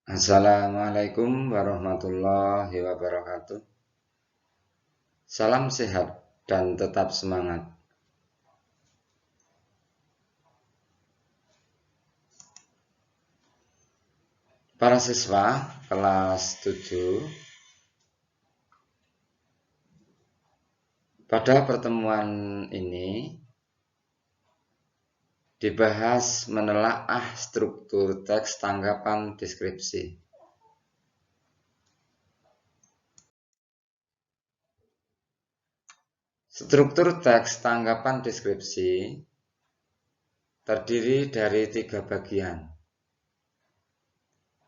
Assalamualaikum warahmatullahi wabarakatuh. Salam sehat dan tetap semangat. Para siswa kelas 7, pada pertemuan ini dibahas menelaah struktur teks tanggapan deskripsi. Struktur teks tanggapan deskripsi terdiri dari 3 bagian.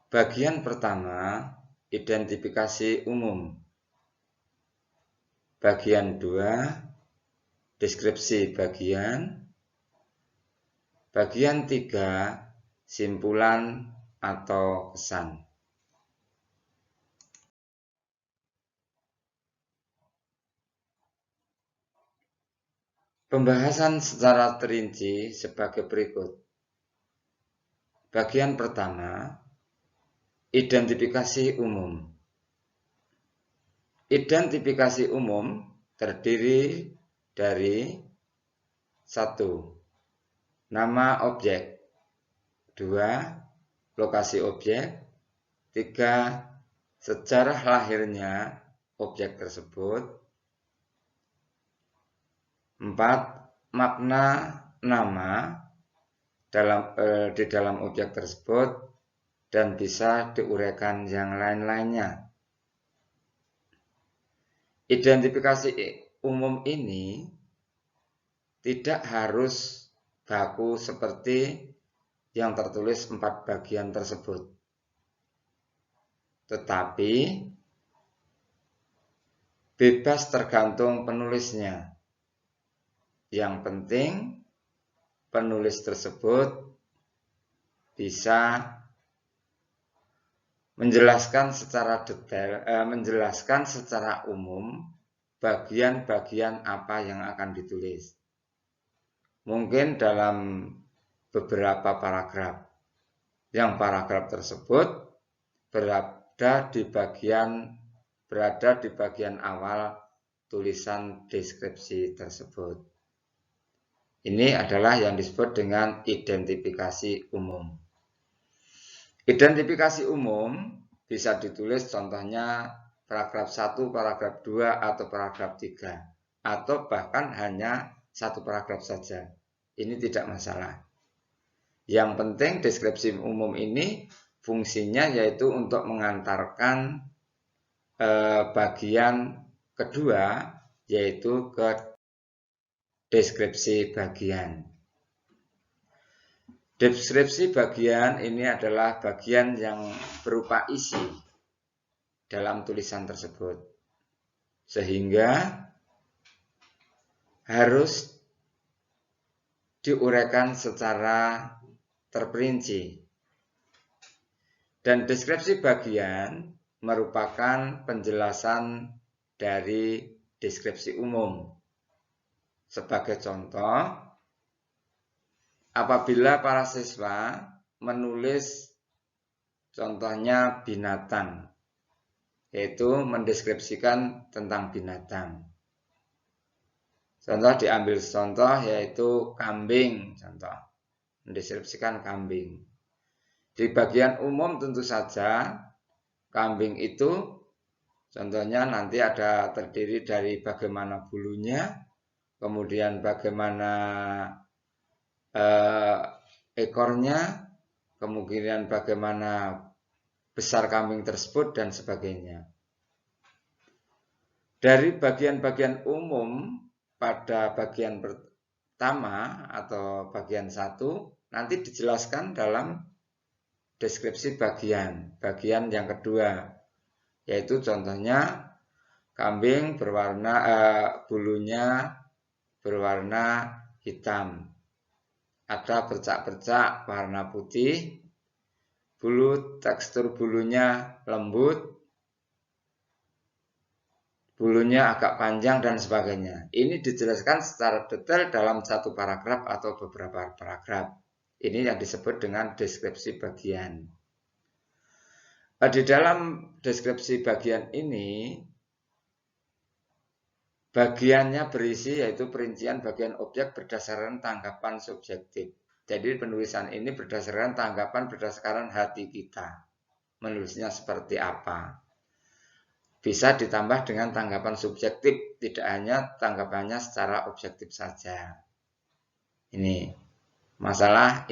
Bagian pertama, identifikasi umum. Bagian 2, deskripsi bagian. Bagian 3, simpulan atau kesan. Pembahasan secara terinci sebagai berikut. Bagian pertama, identifikasi umum. Identifikasi umum terdiri dari 1. Nama objek. 2. Lokasi objek. 3. Sejarah lahirnya objek tersebut. 4. Makna nama di dalam objek tersebut dan bisa diuraikan yang lain-lainnya. Identifikasi umum ini tidak harus baku seperti yang tertulis 4 bagian tersebut. Tetapi bebas tergantung penulisnya. Yang penting penulis tersebut bisa menjelaskan secara detail, menjelaskan secara umum bagian-bagian apa yang akan ditulis. Mungkin dalam beberapa paragraf. Yang paragraf tersebut berada di bagian awal tulisan deskripsi tersebut. Ini adalah yang disebut dengan identifikasi umum. Identifikasi umum bisa ditulis contohnya paragraf 1, paragraf 2, atau paragraf 3. Atau bahkan hanya 1 paragraf saja. Ini tidak masalah. Yang penting deskripsi umum ini fungsinya yaitu untuk mengantarkan bagian kedua, yaitu ke deskripsi bagian. Deskripsi bagian ini adalah bagian yang berupa isi dalam tulisan tersebut, sehingga harus diuraikan secara terperinci. Dan deskripsi bagian merupakan penjelasan dari deskripsi umum. Sebagai contoh, apabila para siswa menulis contohnya binatang, yaitu mendeskripsikan tentang binatang. Contoh diambil contoh yaitu kambing, contoh mendeskripsikan kambing. Di bagian umum tentu saja kambing itu contohnya nanti ada terdiri dari bagaimana bulunya, kemudian bagaimana ekornya, kemudian bagaimana besar kambing tersebut, dan sebagainya. Dari bagian-bagian umum pada bagian pertama atau bagian 1 nanti dijelaskan dalam deskripsi bagian yang kedua, yaitu contohnya kambing bulunya berwarna hitam, ada bercak-bercak warna putih, tekstur bulunya lembut, bulunya agak panjang, dan sebagainya. Ini dijelaskan secara detail dalam 1 paragraf atau beberapa paragraf. Ini yang disebut dengan deskripsi bagian. Di dalam deskripsi bagian ini, bagiannya berisi yaitu perincian bagian objek berdasarkan tanggapan subjektif. Jadi penulisan ini berdasarkan tanggapan berdasarkan hati kita. Menulisnya seperti apa. Bisa ditambah dengan tanggapan subjektif, tidak hanya tanggapannya secara objektif saja. Ini masalah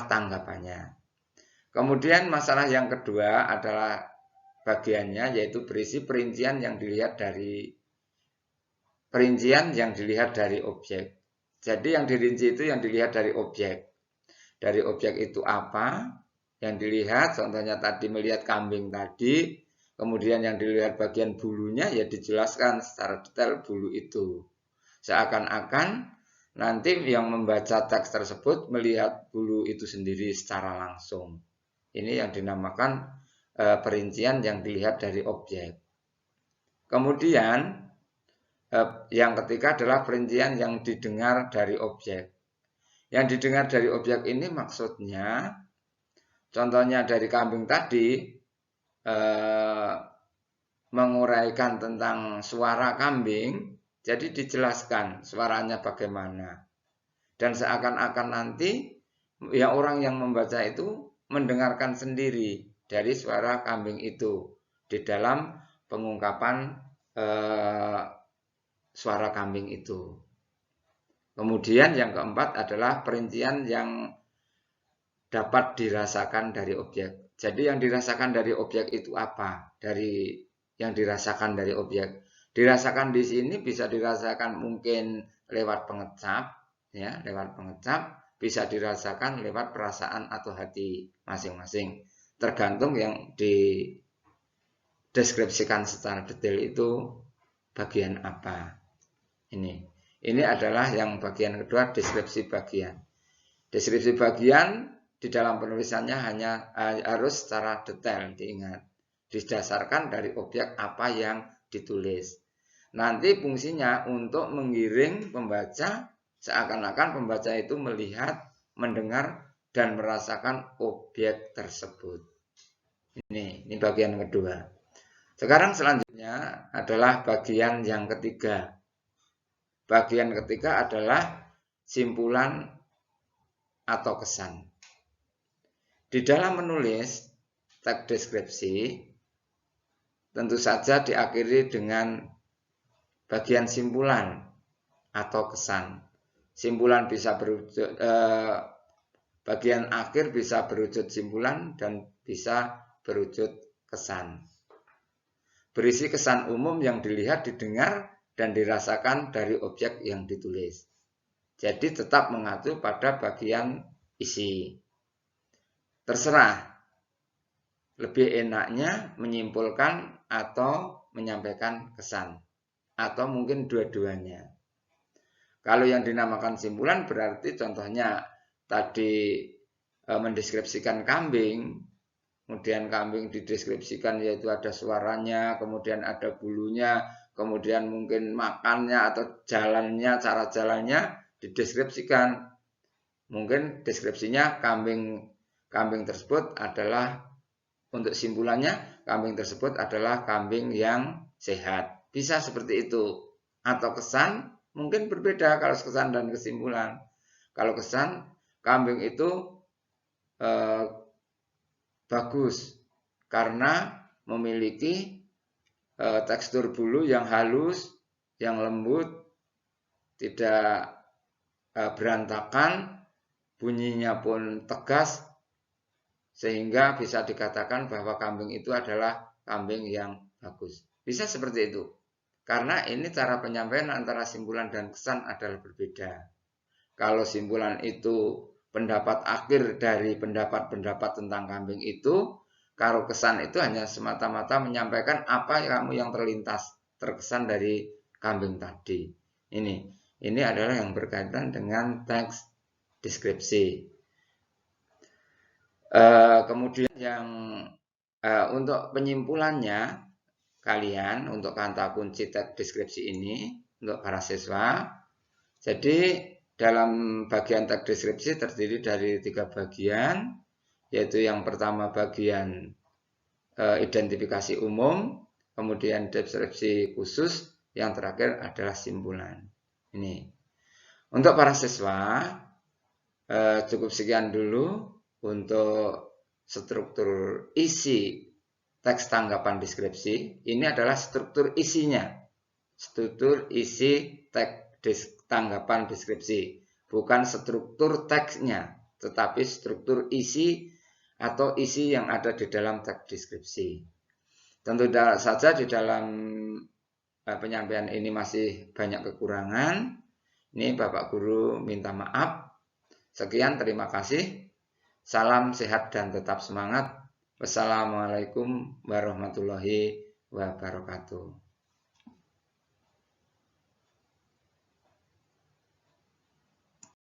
tanggapannya. Kemudian masalah yang kedua adalah bagiannya yaitu berisi perincian yang dilihat dari objek. Jadi yang dirinci itu yang dilihat dari objek. Dari objek itu apa? Yang dilihat, contohnya tadi melihat kambing tadi, kemudian yang dilihat bagian bulunya ya dijelaskan secara detail bulu itu. Seakan-akan nanti yang membaca teks tersebut melihat bulu itu sendiri secara langsung. Ini yang dinamakan perincian yang dilihat dari objek. Kemudian yang ketiga adalah perincian yang didengar dari objek. Yang didengar dari objek ini maksudnya, contohnya dari kambing tadi, menguraikan tentang suara kambing, jadi dijelaskan suaranya bagaimana. Dan seakan-akan nanti ya orang yang membaca itu mendengarkan sendiri dari suara kambing itu di dalam pengungkapan suara kambing itu. Kemudian yang keempat adalah perincian yang dapat dirasakan dari objek. Jadi yang dirasakan dari objek itu apa? Yang dirasakan dari objek. Dirasakan di sini bisa dirasakan mungkin lewat pengecap, ya, lewat pengecap. Bisa dirasakan lewat perasaan atau hati masing-masing. Tergantung yang dideskripsikan secara detail itu bagian apa. Ini adalah yang bagian kedua, deskripsi bagian. Deskripsi bagian di dalam penulisannya hanya harus secara detail diingat. Didasarkan dari objek apa yang ditulis. Nanti fungsinya untuk menggiring pembaca seakan-akan pembaca itu melihat, mendengar, dan merasakan objek tersebut. Ini bagian kedua. Sekarang selanjutnya adalah bagian yang ketiga. Bagian ketiga adalah simpulan atau kesan. Di dalam menulis teks deskripsi, tentu saja diakhiri dengan bagian simpulan atau kesan. Simpulan bisa berwujud, bagian akhir bisa berwujud simpulan dan bisa berwujud kesan. Berisi kesan umum yang dilihat, didengar, dan dirasakan dari objek yang ditulis. Jadi tetap mengacu pada bagian isi. Terserah, lebih enaknya menyimpulkan atau menyampaikan kesan. Atau mungkin dua-duanya. Kalau yang dinamakan simpulan berarti contohnya tadi mendeskripsikan kambing, kemudian kambing dideskripsikan yaitu ada suaranya, kemudian ada bulunya, kemudian mungkin makannya atau jalannya, cara jalannya dideskripsikan. Mungkin deskripsinya kambing tersebut adalah, untuk simpulannya kambing tersebut adalah kambing yang sehat. Bisa seperti itu. Atau kesan mungkin berbeda kalau kesan dan kesimpulan. Kalau kesan, kambing itu bagus karena memiliki tekstur bulu yang halus, yang lembut, tidak berantakan, bunyinya pun tegas, sehingga bisa dikatakan bahwa kambing itu adalah kambing yang bagus. Bisa seperti itu. Karena ini cara penyampaian antara simpulan dan kesan adalah berbeda. Kalau simpulan itu pendapat akhir dari pendapat-pendapat tentang kambing itu, kalau kesan itu hanya semata-mata menyampaikan apa kamu yang terkesan dari kambing tadi. Ini adalah yang berkaitan dengan teks deskripsi. Kemudian yang untuk penyimpulannya, kalian untuk kata kunci teks deskripsi ini untuk para siswa. Jadi dalam bagian teks deskripsi terdiri dari 3 bagian, yaitu yang pertama bagian identifikasi umum, kemudian deskripsi khusus, yang terakhir adalah simpulan. Ini. Untuk para siswa, cukup sekian dulu untuk struktur isi teks tanggapan deskripsi. Ini adalah struktur isinya. Struktur isi teks tanggapan deskripsi. Bukan struktur teksnya, tetapi struktur isi atau isi yang ada di dalam teks deskripsi. Tentu saja di dalam penyampaian ini masih banyak kekurangan. Ini Bapak Guru minta maaf. Sekian, terima kasih. Salam sehat dan tetap semangat. Wassalamualaikum warahmatullahi wabarakatuh.